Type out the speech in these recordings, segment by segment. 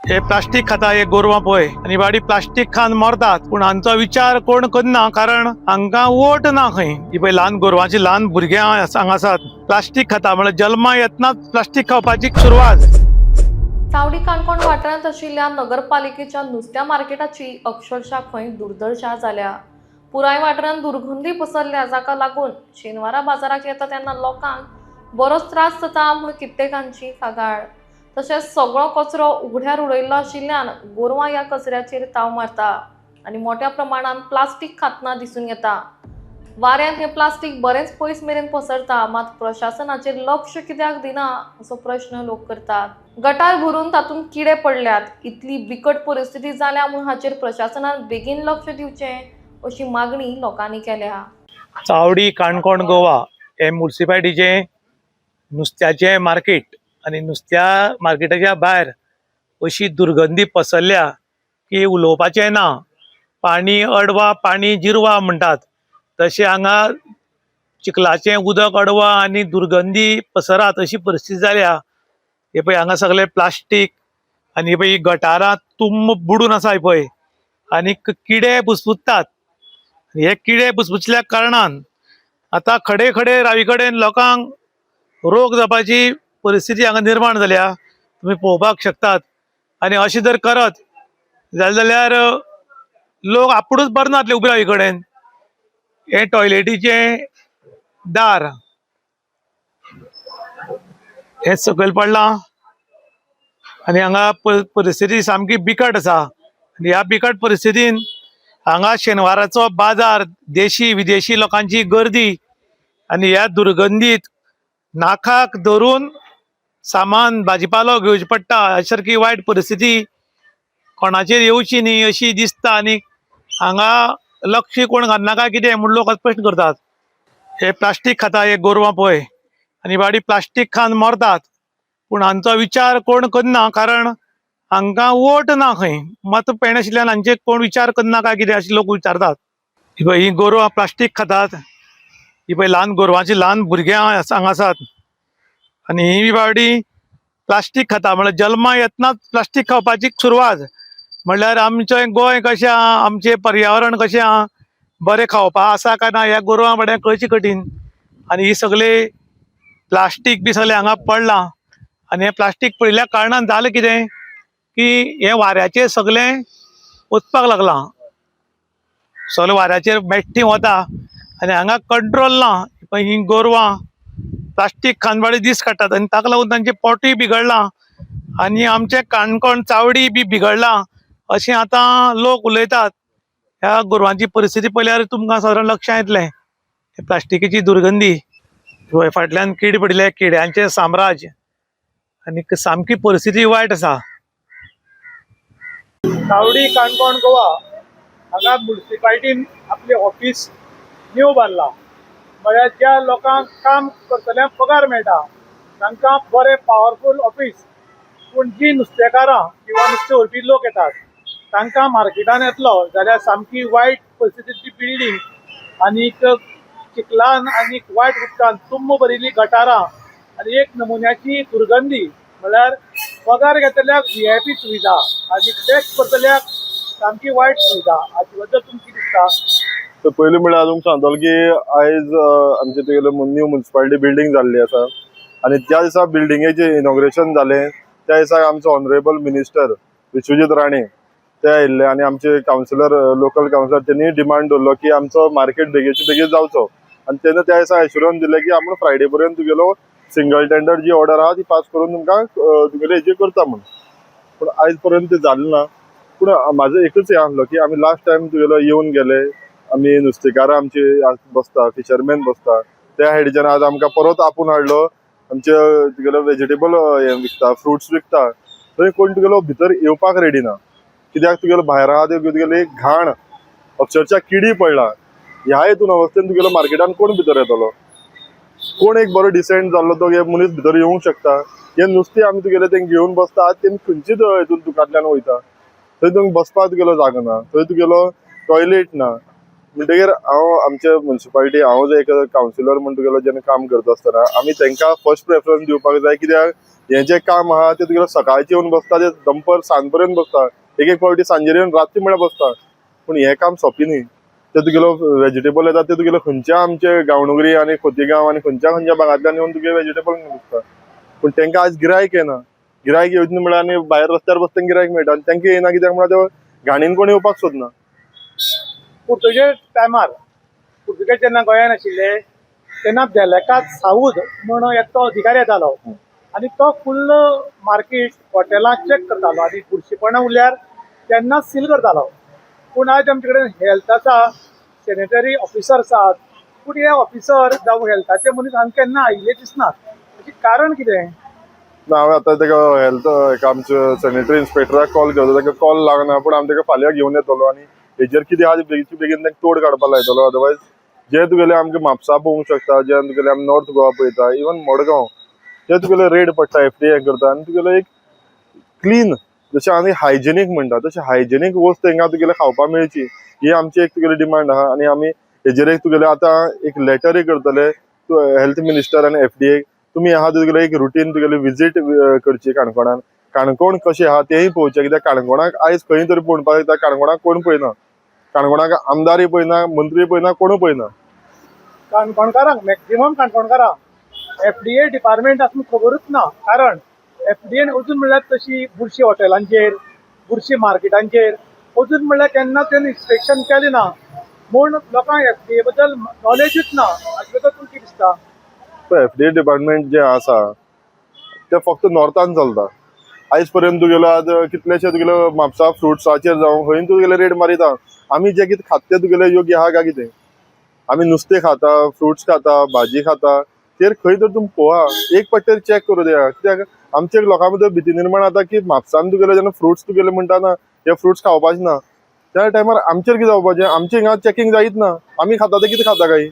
हे प्लास्टिक खाता हे गोरवां पळय आनी बाडी प्लास्टिक खान मरतात, पूण हांचो विचार कोण करना, कारण हांकां वोट ना खंय. ही पळय ल्हान गोरवांची ल्हान भुरग्यां आसात, प्लास्टिक खाता म्हळ्यार जल्मा येतनाच प्लास्टिक खावपाची सुरवात. चावडी काणकोण वाठारांत आशिल्ल्या नगरपालिकेच्या नुस्त्या मार्केटाची अक्षरशः खंय दुर्दशा जाल्या. पुराय वाठारांत दुर्गंधी पसरल्या, जाका लागून शेनवारा बाजाराक येता तेन्ना लोकांक बरोच त्रास जाता म्हूण कित्येकांची कागाळ. तशेंच सगळो कचरो उघड्यार उडयल्लो आशिल्ल्यान गोरवां ह्या कचऱ्याचेर ताव मारता आनी मोठ्या प्रमाणात प्लास्टिक खातना दिसून येता. वाऱ्यान हे प्लास्टिक बरेच पयस मेरेन पसरता, मात प्रशासनाचेर लक्ष कित्याक दिना असो प्रश्न लोक करतात. गटार भरून तातूंत किडे पडल्यात, इतली बिकट परिस्थिती जाल्या म्हूण हाचेर प्रशासनान बेगीन लक्ष दिवचें अशी मागणी लोकांनी केल्या. चावडी काणकोण गोवा हे म्युनिसिपालिटीचे नुस्त्याचे मार्केट आनी नुस्त्या मार्केटाच्या भायर अशी दुर्गंधी पसरल्या की उलोवपाचें ना. पाणी अडवा पाणी जिरवा म्हणटात तशें हांगा चिखलाचें उदक अडवा आनी दुर्गंधी पसरात अशी परिस्थिती जाल्या. हे पळय हांगा सगळे प्लास्टीक आनी पळय ही गटारां तुंब बुडून आसा पळय, आनी किडे बुसबुसतात. हे किडे बुसबुसल्या कारणान आता खडे खडे रावी कडेन लोकांक रोग जावपाची परिस्थिती हांगा निर्माण जाल्या, तुमी पळोवपाक शकतात. आनी अशें जर करत जाल्यार लोक आपुणूच बरे नातले उबे रावी कडेन. हे टॉयलेटीचे दार हे सकयल पडलां आनी हांगा परिस्थिती सामकी बिकट आसा. आनी ह्या बिकट परिस्थितीन हांगा शेनवाराचो बाजार, देशी विदेशी लोकांची गर्दी आनी ह्या दुर्गंधीत नाकाक धरून सामान भाजीपालो घेवचे पडटा अशे वायट परिस्थिती कोणाचेर येवची न्ही अशी दिसता. आनी हांगा लक्ष कोण घालनाका कितें म्हूण लोक प्रश्न करतात. हे प्लास्टीक खाता हे गोरवां पळय आनी बाडी प्लास्टीक खान मरतात, पूण हांचो विचार कोण करना, कारण हांकां वोट ना खंय. मत पेण आशिल्ल्यान हांचे कोण विचार करना काय कितें अशें लोक विचारतात. ही गोरवां प्लास्टीक खातात, ही पळय ल्हान गोरवांची ल्हान भुरग्यां हांगा आसात, आनी ही बाडी प्लास्टीक खाता म्हळ्यार जल्मा येतनाच प्लास्टीक खावपाची सुरवात. म्हणल्यार आमचें गोंय कशें आहा, आमचें पर्यावरण कशें आहा, बरें खावपा आसा काय ना ह्या गोरवां बाबड्यांक कळची कठीण. आनी ही सगळे प्लास्टीक बी सगळें हांगा पडलां आनी हें प्लास्टीक पडिल्ल्या कारणान जालें कितें की हें वाऱ्याचेर सगळें वचपाक लागलां. सगळें वाऱ्याचेर बेश्टें वता आनी हांगा कंट्रोल ना. ही गोरवां प्लास्टीक खावन बाडी दीस काडटात आनी ताका लागून तांचें पोटूय बिगडलां आनी आमचें काणकोण चावडी बी बिगडलां अशें आतां लोक उलयतात. ह्या गोरवांची परिस्थिती पळयल्यार तुमकां सादारण लक्षांत येतलें. प्लास्टिकेची दुर्गंधी, फाटल्यान कीड पडिल्ले किड्यांचें साम्राज्य आनी सामकी परिस्थिती वायट आसा. चावडी काणकोण गोवा हांगा म्युनिसिपालिटीन आपलें ऑफिस न्यू बांदलां. म्हळ्यार ज्या लोकांक काम करतल्यांक पगार मेळटा तांकां बरें पावरफूल ऑफिस. पूण जी नुस्तेकारां किंवा नुस्तें व्हरपी लोक येतात तांकां मार्केटान येतलो जाल्यार सामकी वायट परिस्थितीची बिल्डींग आनीक चिखलान आनीक वायट उदकान तुंब भरिल्लीं गटारां आनी एक नमुन्याची दुर्गंधी. म्हळ्यार पगार घेतल्याक VIP सुविधा आनी टॅक्स भरतल्याक सामकी वायट सुविधा. हाचे बद्दल तुमकां कितें दिसता? तर पयलीं म्हळ्यार तुमकां सांगतलो की आयज आमचे तुगेलो न्यू म्युनिसिपालिटी बिल्डींग जाल्ली आसा आनी त्या दिसा बिल्डिंगेचें इनॉग्रेशन जालें. त्या दिसा आमचो ऑनरेबल मिनिस्टर विश्वजीत राणे ते आयिल्ले आनी आमचे कावन्सिलर, लोकल कावन्सिलर त्यांनी डिमांड दवरलो की आमचो मार्केट बेगीचे बेगीन जावचो. आनी तेन्ना त्या दिसा एश्युरन्स दिलें की आमी फ्रायडे पर्यंत तुगेलो सिंगल टेंडर जी ऑर्डर आहा ती पास करून तुमकां तुगेले हेजेर करता म्हूण. पूण आयज पर्यंत तें जालें ना. पूण म्हाजो एकच हें आसलो की आमी लास्ट टायम तुगेलो येवन गेले, आमी नुस्तेकारां आमची बसता, फिशरमॅन बसता, त्या हेडच्यान आज आमकां परत आपूण हाडलो. आमचे तुगेलो वेजिटेबल हे विकता, फ्रुट्स विकता, थंय कोण तुगेलो भितर येवपाक रेडी ना. कित्याक तुगेलो भायर आहा ते तुगेली घाण, अक्षरशः किडी पडला. ह्या हेतून अवस्थेन तुगेलो मार्केटान कोण भितर येतलो? कोण एक बरो डिसेंट जाल्लो तो मनीस भितर येवंक शकता? हे नुस्तें आमी तुगेले तेंक घेवन बसता, तेमी खंयचीच हितून दुकांतल्यान वयता, थंय तुमकां बसपाक तुगेलो जागो ना, थंय तुगेलो टॉयलेट ना. म्हणटकीर हांव आमच्या म्युन्सिपालिटी हांव जो एक कावन्सिलर म्हणटकीर जेन्ना काम करता आसतना आमी तांकां फर्स्ट प्रेफरन्स दिवपाक जाय, कित्याक हें जें काम आहा तें तुगेलें सकाळचें येवन बसता ते दनपार सांज पर्यंत बसता, एक एक फावटी सांजेर येवन रातची म्हळ्यार बसता, पूण हें काम सोंपें न्ही. ते तुगेलो वेजिटेबल येता ते तुगेलो खंयच्या आमचे गांवडोंगरी आनी खोतीगांव आनी खंयच्या भागांतल्यान येवन तुगे वेजिटेबल विकता, पूण तांकां आयज गिरायक येना. गिरायक येवचें म्हळ्यार आनी भायर रस्त्यार बसता गिरायक मेळटा आनी तांकां येना, कित्याक म्हळ्यार ते घाणीन कोण येवपाक सोदना. पुर्तुगेज टायमार पुर्तुगेज जेन्ना गोंयांत आशिल्ले तेन्ना देलेकात साऊद म्हणून एकटो अधिकारी येतालो आनी तो फुल्ल मार्केट हॉटेलां चॅक करतालो आनी बुरशीपणां उरल्यार तेन्ना सील करतालो. पूण आयज आमचे कडेन हेल्थ आसा, सॅनिटरी ऑफिसर आसात, पूण हे ऑफिसर जावं हेल्थाचे मनीस हांगा केन्ना आयिल्ले दिसनात. हाचें कारण कितें? ना हांवें आतां ताका हेल्थ हेका आमच्या सॅनिटरी इन्स्पेक्टराक कॉल केलो, ताका कॉल लागना, पूण हांव ताका फाल्यां घेवन येतलो आनी हेजेर कितें आहा बेगीचे बेगीन तांकां तोड काडपाक लायतलो. अदरवायज जे तुगेले आमकां म्हापसा पळोवंक शकता, जे तुगेले आमी नॉर्थ गोवा पळयता, इवन मडगांव जे तुगेले रेड पडटा FDA करता आनी तुगेले एक क्लीन जशें आमी हायजेनीक म्हणटा तशें हायजेनीक वस्त हांगा तुगेले खावपाक मेळची, ही आमची एक तुगेली डिमांड आहा. आनी आमी हेजेर एक तुगेले आतां एक लेटरूय करतले हेल्थ मिनिस्टर आनी FDA. तुमी आहा तुगेले एक रुटीन तुगेले विजीट करची काणकोणान, काणकोण कशें आहा तेंय पळोवचें, कित्याक काणकोणाक आयज खंय तरी पळोवपाक येता काणकोणाक कोण पळयना, काणकोणाक आमदारूय पळयना, मंत्री पळयना, कोणूय पळयना. काणकोणकारांक मॅक्झिमम काणकोणकारांक FDA डिपार्टमेंट आसून खबरूच ना. कारण FDAन अजून म्हणल्यार तशी बुरशी हॉटेलांचेर, बुरशी मार्केटांचेर अजून म्हणल्यार केन्ना त्यांनी इन्स्पेक्शन केलें ना, म्हूण लोकांक FDA बद्दल नॉलेजूच ना. हाचे बद्दल तुमकां कितें दिसता? FDA डिपार्टमेंट जे आसा ते फक्त नॉर्थान चलता. आयज पर्यंत तुगेलो आज कितलेशे तुगेलो म्हापसा फ्रुट्साचेर जावं खंय तुगेले रेट मारिता. आमी जे कितें खाता ते तुगेले योग्य आहा काय कितें? आमी नुस्तें खाता, फ्रुट्स खाता, भाजी खाता, तेर खंय तर तुमी पळोवया, एक पट्टेर चॅक करूं द्या. कित्याक आमच्या लोकां भितर भीती निर्माण जाता की म्हापसान तुगेले जेन्ना फ्रुट्स तुगेले म्हणटा ना हे फ्रुट्स खावपाचे ना, त्या टायमार आमचेर कितें जावपाचें? आमचे हिंगा चॅकींग जायत ना, आमी खाता ते कितें खाता काय?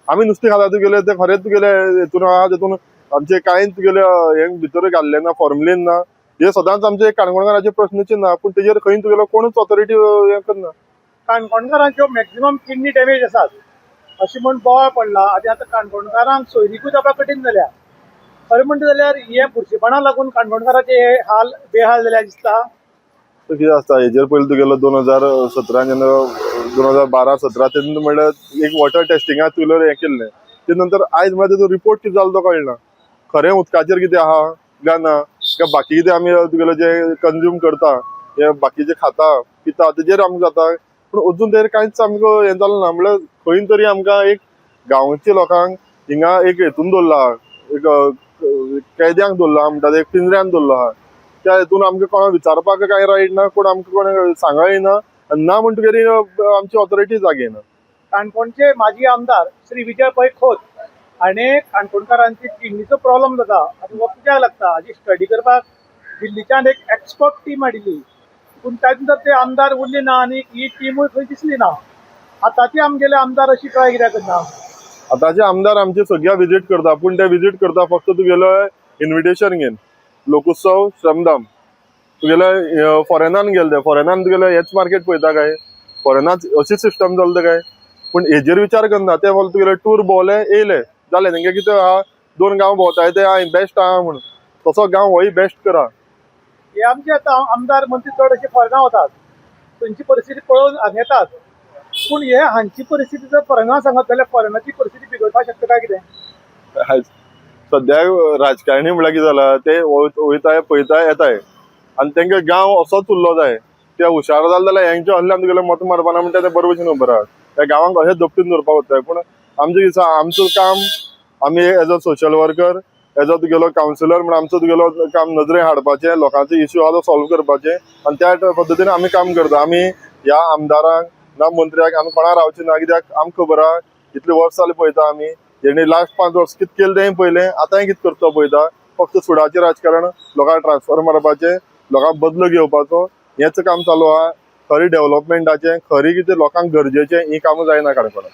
आमी नुस्तें खाता तुगेले ते खरेंच तुगेले हितून आहा तितून आमचे कांय तुगेले हे भितर घाल्ले ना, फॉर्मुलेन ना, हे सदांच आमचे काणकोणकाराचे प्रश्नचे ना, पूण तेजेर खंय तुगेलो कोणूच ऑथॉरिटी हे करना. काणकोणकारांच्यो मॅक्झिमम किडनी डॅमेज आसात अशें म्हूण बोवाळ पडला. आनी आतां काणकोणकारांक सोयरीकूय जावपाक कठीण जाल्या. खरें म्हणटा जाल्यार हे बुरशीपणाक लागून काणकोणकाराचे हे हाल बेहाल जाल्या दिसता. कितें आसता हेजेर पयलीं तुगेलो 2017 जेन्ना 2012-17 तेन्ना म्हणल्यार एक वॉटर टेस्टिंगाक तुगेलें हें केल्लें, ते नंतर आयज म्हळ्यार तेजो रिपोर्ट कितें जालो तो कळना. खरें उदकाचेर कितें आहा काय ना, काय बाकी कितें आमी तुगेलें जें कन्ज्यूम करता हे बाकीचें खाता पिता तेजेर आमकां जाता, पूण अजून तरी कांयच आमकां हें जालें ना. म्हणल्यार खंय तरी आमकां एक गांवच्या लोकांक हिंगा एक हेतून दवरला, एक कैद्यांक दवरला म्हणटा एक पिंजऱ्यान दवरलो आहा. त्या हेतून आमकां कोणाक विचारपाक कांय रायट ना, कोण आमकां कोण सांगय ना, ना म्हणटकीर आमची ऑथॉरिटी जागे ना. काणकोणचे माजी आमदार श्री विजय पै खोत हाणें काणकोणकारांची किडनीचो प्रॉब्लेम जाता आनी हो कित्याक लागता हाची स्टडी करपाक दिल्लीच्यान एक एक्सपर्ट टीम हाडिल्ली, पूण त्या नंतर ते आमदार उरले ना आनी ही टिमूय खंय दिसली ना. आतांची आमगेले आमदार अशी ट्राय कित्याक करना? आतांचे आमदार आमचे सगळ्या विजीट करता, पूण ते विजीट करता फक्त तुगेलो इन्विटेशन घेवन. लोकोत्सव श्रमधाम तुगेले फॉरेनान गेले, फॉरेनान तुगेले हेच मार्केट पळयता काय? फॉरेनाच अशीच सिस्टम चलता काय? पूण हेजेर विचार करना. ते फक्त तुगेले टूर भोवले येयले जालें, तेंगे कितें आहा 2 गांव भोंवताय ते हांव बेस्ट आहा म्हणून, तसो गांव होय बेस्ट करा. हे आमचे आतां आमदार मंत्री चड अशे फॉरेना वतात, थंयची परिस्थिती पळोवन हांगा येतात, पूण हे हांची परिस्थिती जर फॉरेना सांगत जाल्यार फॉरेनाची परिस्थिती बिगडपाक शकता काय कितें? सद्याक राजकारणी म्हळ्यार कितें जाला, ते वयताय पळयताय येताय आनी तेंका गांव असोच उरलो जाय. ते हुशार जाले जाल्यार हेंच्या हल्ल्यान तुगेले मत मारपाना म्हणटा ते बरे भशेन खबर आहा. त्या गांवांक अशें दपटून दवरपाक वताय. पूण आमचे दिसा आमचो काम आमी as a social worker, as a तुगेलो कावन्सिलर म्हणून आमचो तुगेलो काम नजरे हाडपाचें, लोकांचे इश्यू आहा तो सॉल्व करपाचें, आनी त्या पद्दतीन आमी काम करता. आमी ह्या आमदारांक ना मंत्र्याक आमी कोणा रावचे ना, कित्याक आमकां खबर आहा इतले वर्स जाले पळयता आमी, जेणी लास्ट 5 वर्स कितें केलें तें पयलें, आतांय कितें करता पळयता. फक्त सुडाचें राजकारण, लोकांक ट्रान्सफर मारपाचें, लोकांक बदलो घेवपाचो, हेंच काम चालू आहा. खरी डेव्हलपमेंटाचें, खरी कितें लोकांक गरजेचें ही कामां जायना काणकोणांत.